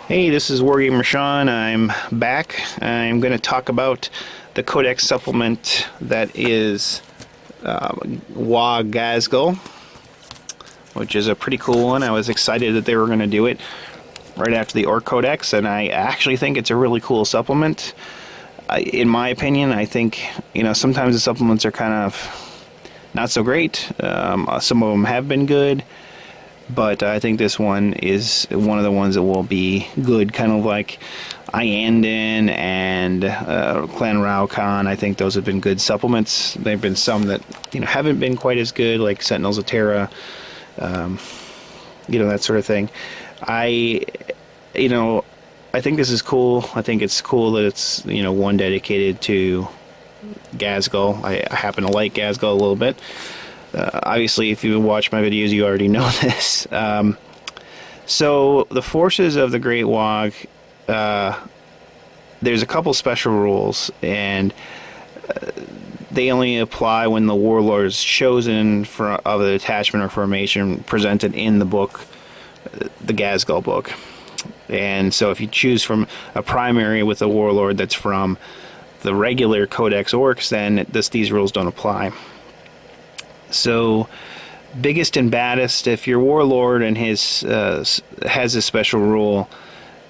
Hey, this is Wargamer Sean. I'm back. I'm going to talk about the Codex Supplement that is Waaagh Ghazghkull, which is a pretty cool one. I was excited that they were going to do it right after the Orc Codex, and I actually think it's a really cool supplement. In my opinion, I think, sometimes the supplements are kind of not so great. Some of them have been good. But I think this one is one of the ones that will be good, kind of like Iandin and Clan Raukan. I think those have been good supplements. There have been some that haven't been quite as good, like Sentinels of Terra, that sort of thing. I think this is cool. I think it's cool that it's one dedicated to Ghazghkull. I happen to like Ghazghkull a little bit. Obviously, if you watch my videos, you already know this. So, the forces of the Great Waaagh, there's a couple special rules, and they only apply when the Warlord is chosen of the detachment or formation presented in the book, the Ghazghkull book. And so, if you choose from a primary with a Warlord that's from the regular Codex Orcs, then these rules don't apply. So, biggest and baddest, if your Warlord and his has a special rule,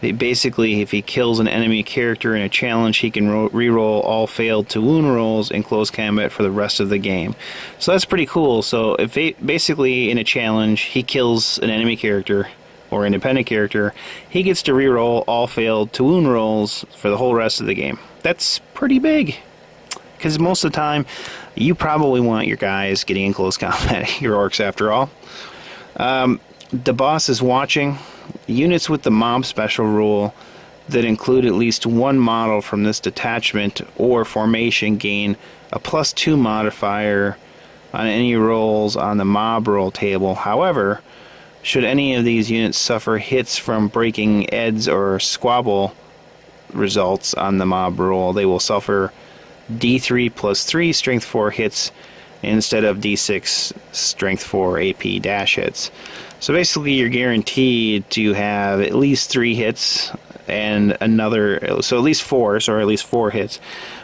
basically if he kills an enemy character in a challenge, he can reroll all failed to wound rolls in close combat for the rest of the game. So that's pretty cool. So if basically in a challenge he kills an enemy character or independent character, he gets to reroll all failed to wound rolls for the whole rest of the game. That's pretty big. Because most of the time, you probably want your guys getting in close combat, your orcs after all. The boss is watching. Units with the mob special rule that include at least one model from this detachment or formation gain a +2 modifier on any rolls on the mob roll table. However, should any of these units suffer hits from breaking eds or squabble results on the mob roll, they will suffer D3 +3 strength 4 hits instead of D6 strength 4 AP dash hits. So basically you're guaranteed to have at least 3 hits and another, so at least 4 hits,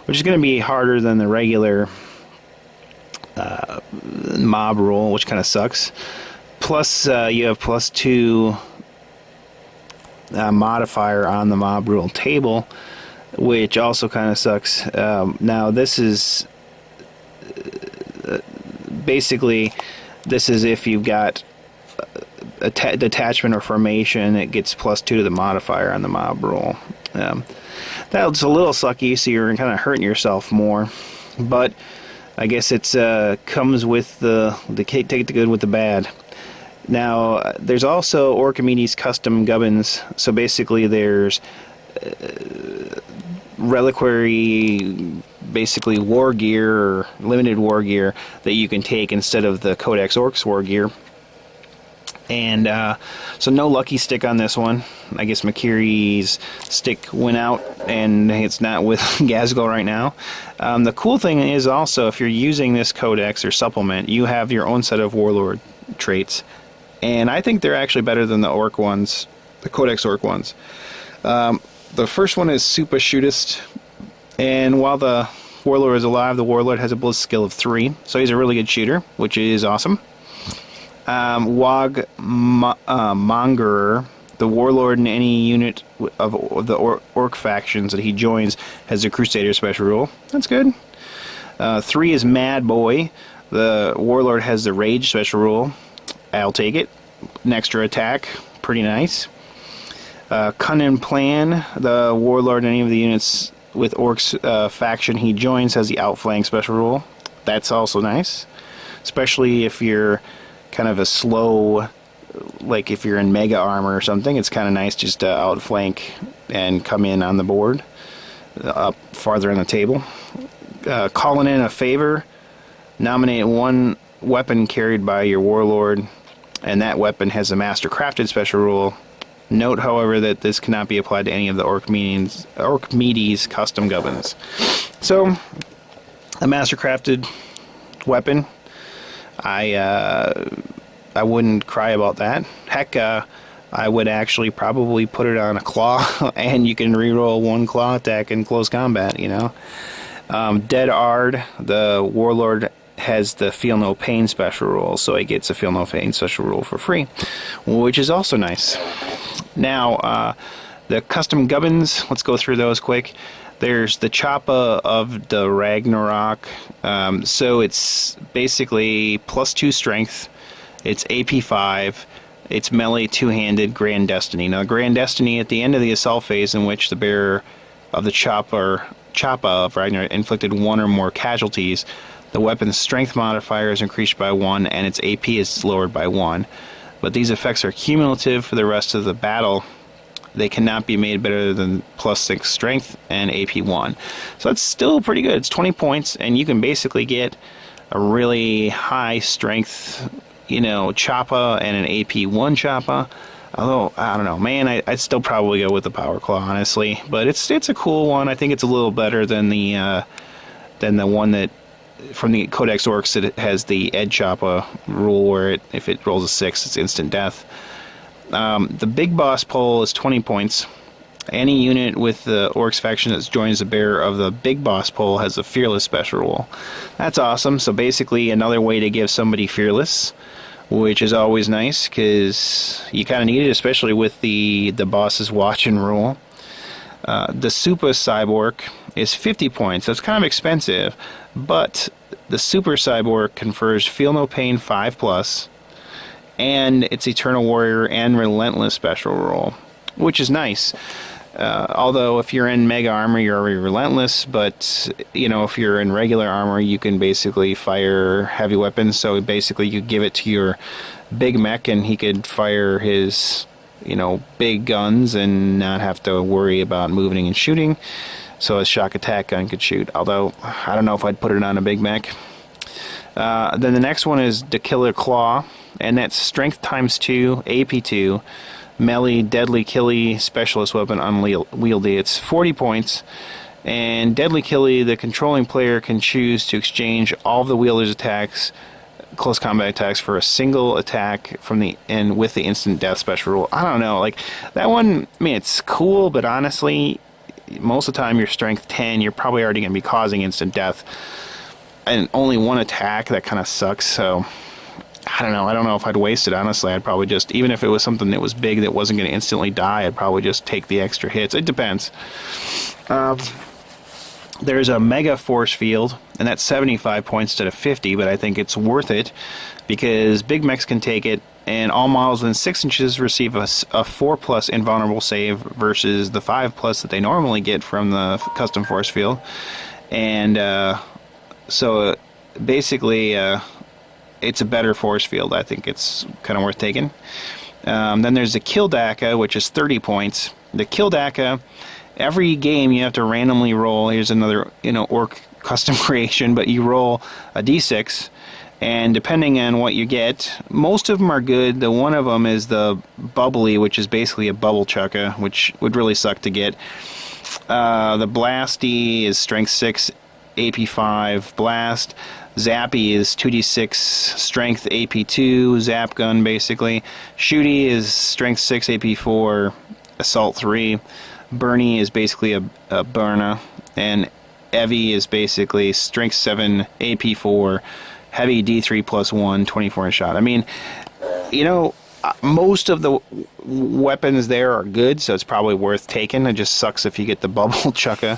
which is going to be harder than the regular mob roll, which kind of sucks. Plus you have +2 modifier on the mob roll table, which also kind of sucks. Now this is basically, this is if you've got a detachment or formation, it gets +2 to the modifier on the mob roll. That's a little sucky, so you're kind of hurting yourself more, but I guess it's comes with the take the good with the bad. Now there's also Orchimedes custom gubbins, so basically there's reliquary, basically war gear or limited war gear that you can take instead of the Codex Orcs war gear. And so no lucky stick on this one. I guess Makiri's stick went out and it's not with Ghazghkull right now. The cool thing is also, if you're using this Codex or supplement, you have your own set of Warlord traits, and I think they're actually better than the Orc ones, the Codex Orc ones. The first one is Super Shootist, and while the Warlord is alive, the Warlord has a Blitz skill of 3, so he's a really good shooter, which is awesome. Waaagh Mongerer, the Warlord in any unit of the Orc factions that he joins has a Crusader special rule. That's good. 3 is Mad Boy. The Warlord has the Rage special rule. I'll take it. An extra attack. Pretty nice. Cunning Plan, the Warlord in any of the units with Orcs faction he joins has the Outflank special rule. That's also nice, especially if you're kind of a slow, like if you're in mega armor or something. It's kind of nice just to outflank and come in on the board, up farther on the table. Calling in a favor, nominate one weapon carried by your Warlord, and that weapon has a Master Crafted special rule. Note, however, that this cannot be applied to any of the Orchimedes custom gubbins. So, a Master Crafted weapon, I wouldn't cry about that. Heck, I would actually probably put it on a claw, and you can reroll 1 claw attack in close combat, you know. Dead Ard, the Warlord, has the Feel No Pain special rule, so he gets a Feel No Pain special rule for free, which is also nice. Now, the custom gubbins, let's go through those quick. There's the Choppa of the Ragnarok, so it's basically +2 strength, it's AP 5, it's melee 2-handed Grand Destiny. Now, Grand Destiny, at the end of the assault phase in which the bearer of the Choppa of Ragnarok inflicted 1 or more casualties, the weapon's strength modifier is increased by 1 and its AP is lowered by 1. But these effects are cumulative for the rest of the battle. They cannot be made better than +6 strength and AP 1. So that's still pretty good. It's 20 points, and you can basically get a really high strength, you know, Choppa and an AP 1 Choppa. Although, I don't know, man, I'd still probably go with the Power Claw, honestly. But it's a cool one. I think it's a little better than the one that from the Codex Orcs that has the Ed Choppa rule, where if it rolls a 6, it's instant death. The big boss pole is 20 points. Any unit with the Orcs faction that joins the bearer of the big boss pole has a Fearless special rule. That's awesome. So basically another way to give somebody Fearless, which is always nice because you kind of need it, especially with the boss's watching rule. The Super Cyborg is 50 points. That's kind of expensive, but the Super Cyborg confers Feel No Pain 5+, and it's Eternal Warrior and Relentless special rule, which is nice. Although if you're in Mega Armor, you're already Relentless, but you know, if you're in regular armor, you can basically fire heavy weapons. So basically, you give it to your big mech, and he could fire his, you know, big guns and not have to worry about moving and shooting. So a shock attack gun could shoot. Although I don't know if I'd put it on a big mech. Then the next one is the Killer Claw, and that's strength ×2, AP 2. Melee, Deadly Killy, Specialist Weapon, Unwieldy. It's 40 points. And Deadly Killy, the controlling player can choose to exchange all of the wielder's attacks, close combat attacks, for a single attack from the end with the instant death special rule. I don't know, like that one, I mean, it's cool, but honestly, most of the time you're strength 10, you're probably already going to be causing instant death. And only 1 attack, that kind of sucks, so I don't know if I'd waste it, honestly. I'd probably just, even if it was something that was big that wasn't going to instantly die, I'd probably just take the extra hits. It depends. There's a Mega Force Field, and that's 75 points instead of 50, but I think it's worth it because big mechs can take it, and all models within 6 inches receive a 4+ invulnerable save versus the 5+ that they normally get from the custom force field. And so basically, it's a better force field. I think it's kind of worth taking. Then there's the Kildaka, which is 30 points. The Kildaka, every game you have to randomly roll. Here's another, you know, Orc custom creation, but you roll a d6, and depending on what you get, most of them are good. The one of them is the Bubbly, which is basically a bubble chukka, which would really suck to get. The Blasty is strength 6, AP 5 blast. Zappy is 2d6 strength, AP 2 zap gun, basically. Shooty is strength 6, AP 4 assault 3. Bernie is basically a Burna, and Evie is basically strength 7, AP 4 heavy D3 +1 24 inch shot. I mean, you know, most of the weapons there are good, so it's probably worth taking. It just sucks if you get the bubble chukka.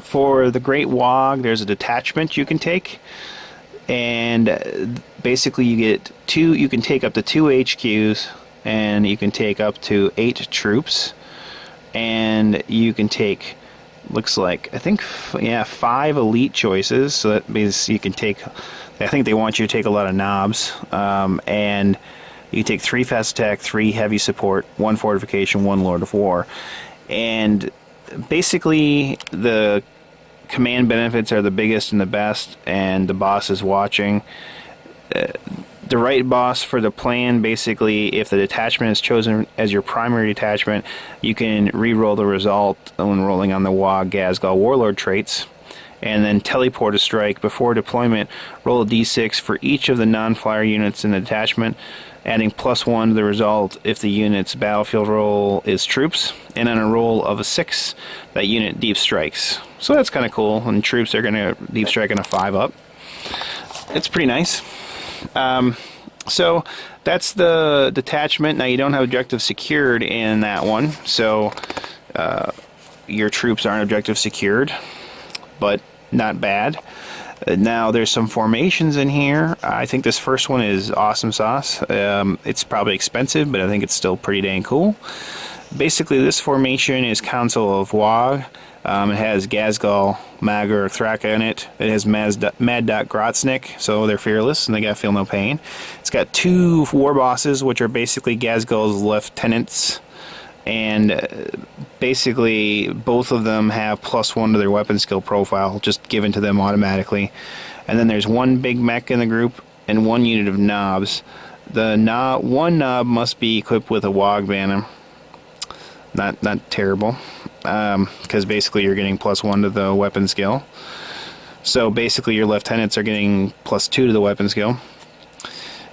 For the Great Waaagh, there's a detachment you can take, and basically you get you can take up to 2 HQs, and you can take up to 8 troops, and you can take, looks like, I think, yeah, 5 elite choices. So that means you can take, I think they want you to take a lot of knobs, and you take 3 fast attack, 3 heavy support, 1 fortification, 1 Lord of War. And basically the command benefits are the biggest and the best, and the boss is watching. The right boss for the plan, basically, if the detachment is chosen as your primary detachment, you can re-roll the result when rolling on the Waaagh Ghazghkull Warlord traits. and then teleport a strike. Before deployment, roll a d6 for each of the non-flyer units in the detachment, adding +1 to the result if the unit's battlefield roll is troops, and on a roll of a 6, that unit deep strikes. So that's kind of cool, and troops are going to deep strike on a 5-up. It's pretty nice. So that's the detachment. Now you don't have objective secured in that one, so your troops aren't objective secured, but not bad. Now there's some formations in here. I think this first one is awesome sauce. It's probably expensive, but I think it's still pretty dang cool. Basically, this formation is Council of Waaagh. It has Ghazghkull, Maagur, Thraka in it. It has Mad Dot Grotznik, so they're fearless and they gotta feel no pain. It's got 2 war bosses, which are basically Ghazghkull's lieutenants, and basically both of them have +1 to their weapon skill profile, just given to them automatically. And then there's 1 big mech in the group and 1 unit of knobs. One knob must be equipped with a Waaagh banner. Not terrible, because basically you're getting +1 to the weapon skill. So basically your lieutenants are getting +2 to the weapon skill.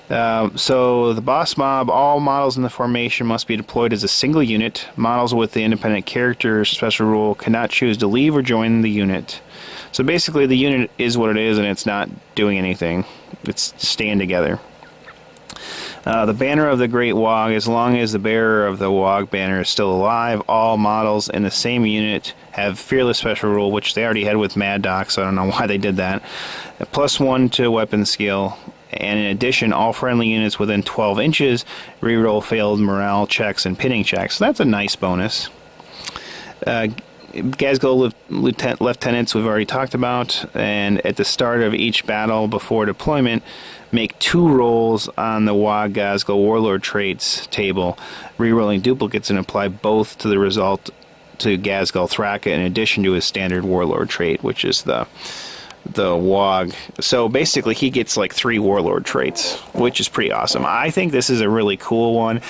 So the boss mob, all models in the formation must be deployed as a single unit. Models with the independent character special rule cannot choose to leave or join the unit. So basically the unit is what it is, and it's not doing anything. It's staying together. The banner of the Great Waaagh, as long as the bearer of the Waaagh banner is still alive, all models in the same unit have fearless special rule, which they already had with Mad Doc, so I don't know why they did that. +1 to weapon skill, and in addition, all friendly units within 12 inches reroll failed morale checks and pinning checks. So that's a nice bonus. Ghazghkull lieutenants we've already talked about, and at the start of each battle before deployment, make 2 rolls on the Waaagh Ghazghkull Warlord traits table, rerolling duplicates, and apply both to the result to Ghazghkull Thraka in addition to his standard Warlord trait, which is the Waaagh. So basically he gets like 3 Warlord traits, which is pretty awesome. I think this is a really cool one,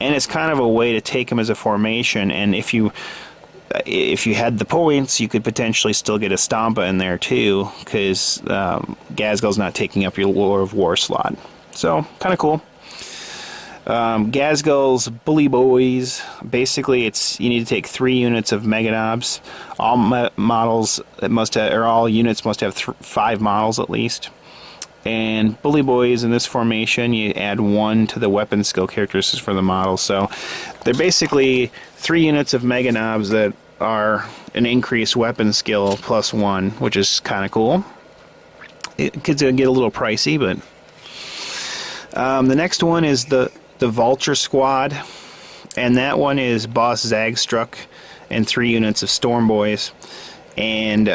and it's kind of a way to take him as a formation, and if you had the points, you could potentially still get a Stompa in there too, because Ghazghkull's not taking up your Lore of War slot. So, kind of cool. Ghazghkull's Bully Boys, basically you need to take 3 units of Mega Knobs. All models must have, or all units must have 5 models at least. And Bully Boys in this formation, you add 1 to the weapon skill characteristics for the model. So they're basically 3 units of Mega Knobs that are an increased weapon skill +1, which is kind of cool. It could get a little pricey, but the next one is the Vulture Squad, and that one is Boss Zagstruck and 3 units of Storm Boys. And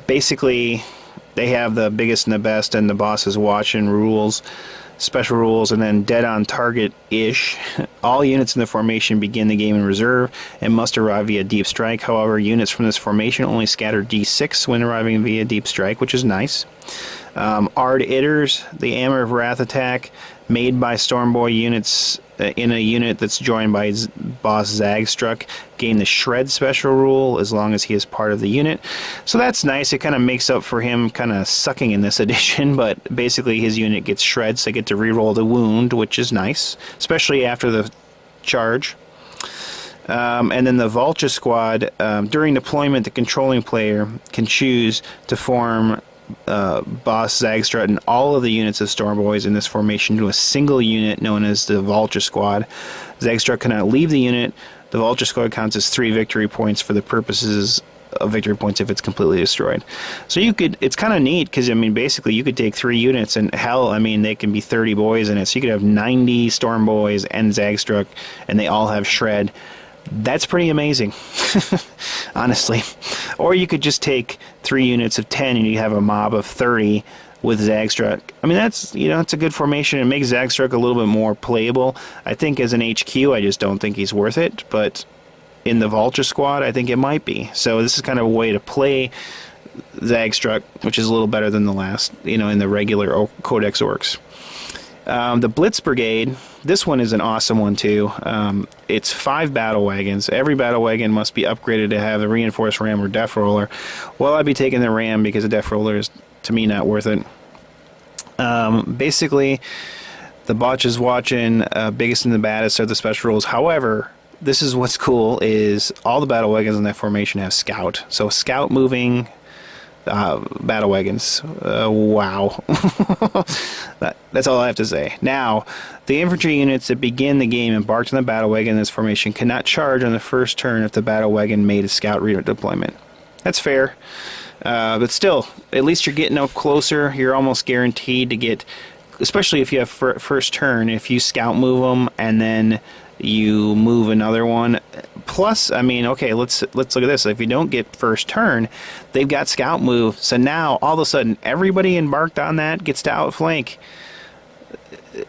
basically they have the biggest and the best and the boss's watch and rules, special rules, and then dead on target-ish. All units in the formation begin the game in reserve and must arrive via deep strike. However, units from this formation only scatter d6 when arriving via deep strike, which is nice. Ard Itters, the Hammer of Wrath attack, made by Stormboy units in a unit that's joined by Boss Zagstruck, gain the Shred special rule as long as he is part of the unit. So that's nice. It kind of makes up for him kind of sucking in this edition, but basically his unit gets Shred, so they get to reroll the wound, which is nice, especially after the charge. And then the Vulture Squad, during deployment, the controlling player can choose to form Boss Zagstrut and all of the units of Stormboys in this formation to a single unit known as the Vulture Squad. Zagstrut cannot leave the unit. The Vulture Squad counts as 3 victory points for the purposes of victory points if it's completely destroyed. So you could, it's kind of neat because, I mean, basically you could take 3 units and hell, I mean, they can be 30 boys in it. So you could have 90 Stormboys and Zagstrut and they all have Shred. That's pretty amazing, honestly. Or you could just take 3 units of 10 and you have a mob of 30 with Zagstrut. I mean, that's, you know, it's a good formation. It makes Zagstrut a little bit more playable. I think as an HQ, I just don't think he's worth it, but in the Vulture Squad, I think it might be. So this is kind of a way to play Zagstrut, which is a little better than the last, you know, in the regular Codex Orcs. The Blitz Brigade, this one is an awesome one too. It's 5 battle wagons. Every battle wagon must be upgraded to have the reinforced ram or death roller. Well, I'd be taking the ram because the death roller is, to me, not worth it. Basically, the botch is watching. Biggest and the baddest are the special rules. However, this is what's cool, is all the battle wagons in that formation have scout. So scout moving battle wagons. Wow. That's all I have to say. Now, the infantry units that begin the game embarked on the battle wagon in this formation cannot charge on the first turn if the battle wagon made a scout redeployment. That's fair. But still, at least you're getting up closer. You're almost guaranteed to get, especially if you have first turn, if you scout move them and then you move another one. Plus, I mean, okay, let's look at this. If you don't get first turn, they've got scout move. So now, all of a sudden, everybody embarked on that gets to outflank.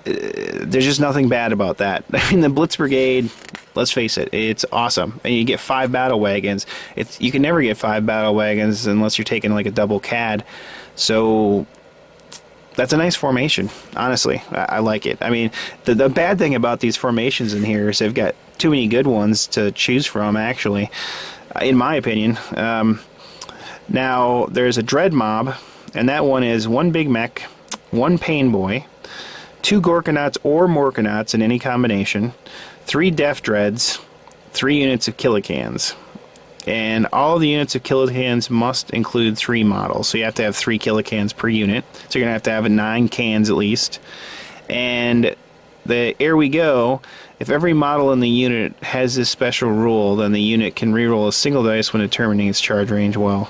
There's just nothing bad about that. I mean, the Blitz brigade, let's face it, it's awesome. And you get 5 battle wagons. You can never get 5 battle wagons unless you're taking like a double CAD. So that's a nice formation, honestly. I like it. I mean, the bad thing about these formations in here is they've got too many good ones to choose from, actually, in my opinion. Now, there's a Dread Mob, and that one is 1 Big Mech, 1 Pain Boy, 2 Gorkanauts or Morkanauts in any combination, 3 Death Dreads, 3 units of Killicans. And all the units of Killicans must include 3 models. So you have to have 3 Killicans per unit. So you're going to have 9 cans at least. And here we go. If every model in the unit has this special rule, then the unit can reroll a single dice when determining its charge range. Well,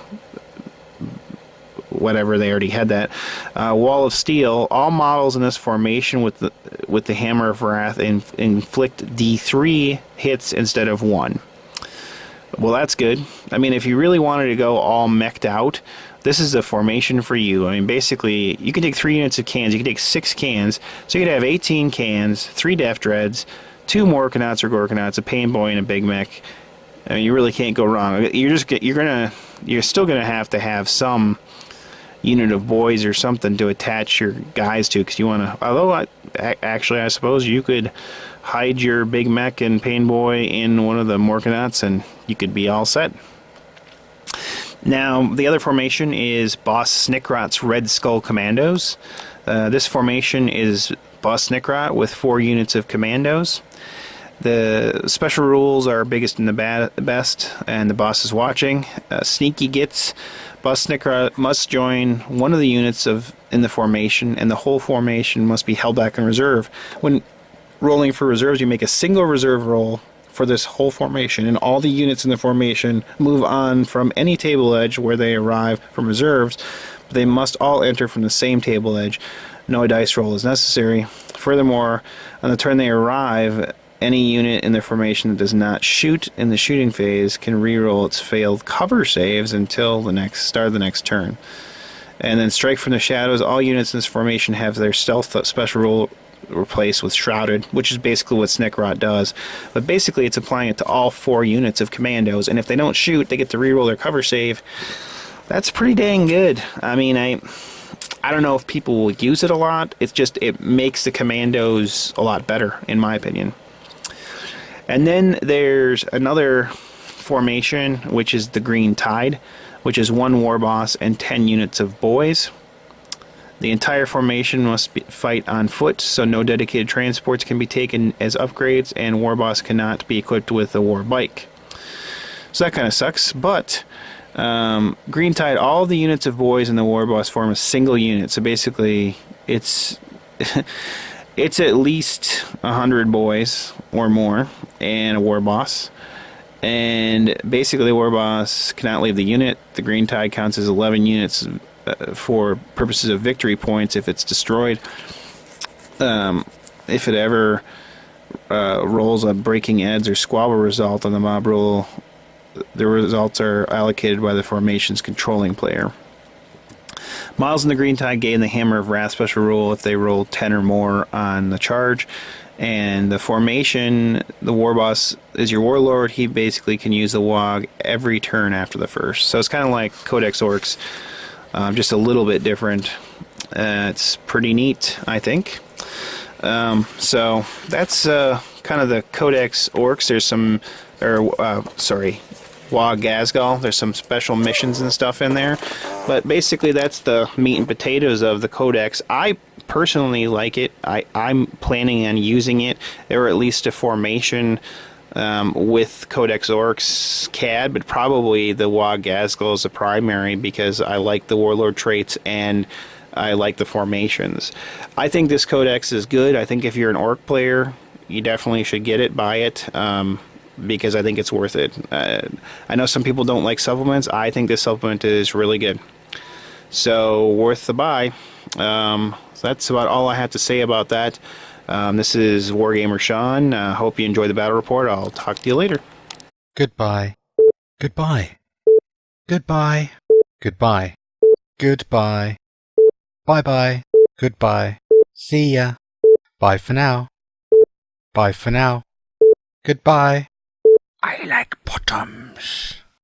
whatever, they already had that. Wall of Steel. All models in this formation with the Hammer of Wrath inflict D3 hits instead of 1. Well, that's good. I mean, if you really wanted to go all mech'd out, this is the formation for you. I mean, basically, you can take 3 units of cans. You can take 6 cans. So you could have 18 cans, 3 Death Dreads, 2 Morkanauts or Gorkanauts, a Pain Boy, and a Big Mech. I mean, you really can't go wrong. You're still gonna have to have some unit of boys or something to attach your guys to, because you want to. Although, actually, I suppose you could hide your Big Mech and Pain Boy in one of the Morkanauts, and you could be all set. Now, the other formation is Boss Snickrot's Red Skull Commandos. This formation is Boss Snickrot with 4 units of Commandos. The special rules are biggest and the best, and the boss is watching. Sneaky gets. Boss Snickrot must join one of the units in the formation, and the whole formation must be held back in reserve. When rolling for reserves, you make a single reserve roll for this whole formation, and all the units in the formation move on from any table edge where they arrive from reserves. They must all enter from the same table edge. No dice roll is necessary. Furthermore, on the turn they arrive, any unit in the formation that does not shoot in the shooting phase can reroll its failed cover saves until the start of the next turn. And then Strike from the Shadows. All units in this formation have their stealth special rule replaced with Shrouded, which is basically what Snickrot does. But basically, it's applying it to all 4 units of Commandos. And if they don't shoot, they get to reroll their cover save. That's pretty dang good. I mean, I don't know if people will use it a lot. It's just, it makes the Commandos a lot better, in my opinion. And then there's another formation, which is the Green Tide, which is 1 war boss and 10 units of boys. The entire formation must fight on foot, so no dedicated transports can be taken as upgrades, and war boss cannot be equipped with a war bike. So that kind of sucks, but Green Tide, all the units of boys in the war boss form a single unit, so basically it's it's at least 100 boys or more and a war boss. And basically the war boss cannot leave the unit. The Green Tide counts as 11 units for purposes of victory points if it's destroyed. If it ever rolls a breaking edge or squabble result on the mob roll, the results are allocated by the formation's controlling player. Models in the Green Tide gain the Hammer of Wrath special rule if they roll 10 or more on the charge. And the formation, the war boss is your warlord. He basically can use the Waaagh every turn after the first. So it's kind of like Codex Orcs, just a little bit different. It's pretty neat, I think. So that's kind of the Codex Orcs. There's some, Waaagh Ghazghkull. There's some special missions and stuff in there, but basically that's the meat and potatoes of the Codex. I personally like it. I'm planning on using it, or at least a formation with Codex Orcs CAD, but probably the Waaagh Ghazghkull is the primary because I like the Warlord traits and I like the formations. I think this Codex is good. I think if you're an Orc player, you definitely should get it, buy it, because I think it's worth it. I know some people don't like supplements. I think this supplement is really good. So, worth the buy. That's about all I have to say about that. This is Wargamer Sean. Hope you enjoyed the battle report. I'll talk to you later. Goodbye. Goodbye. Goodbye. Goodbye. Goodbye. Bye-bye. Goodbye. See ya. Bye for now. Bye for now. Goodbye. I like bottoms.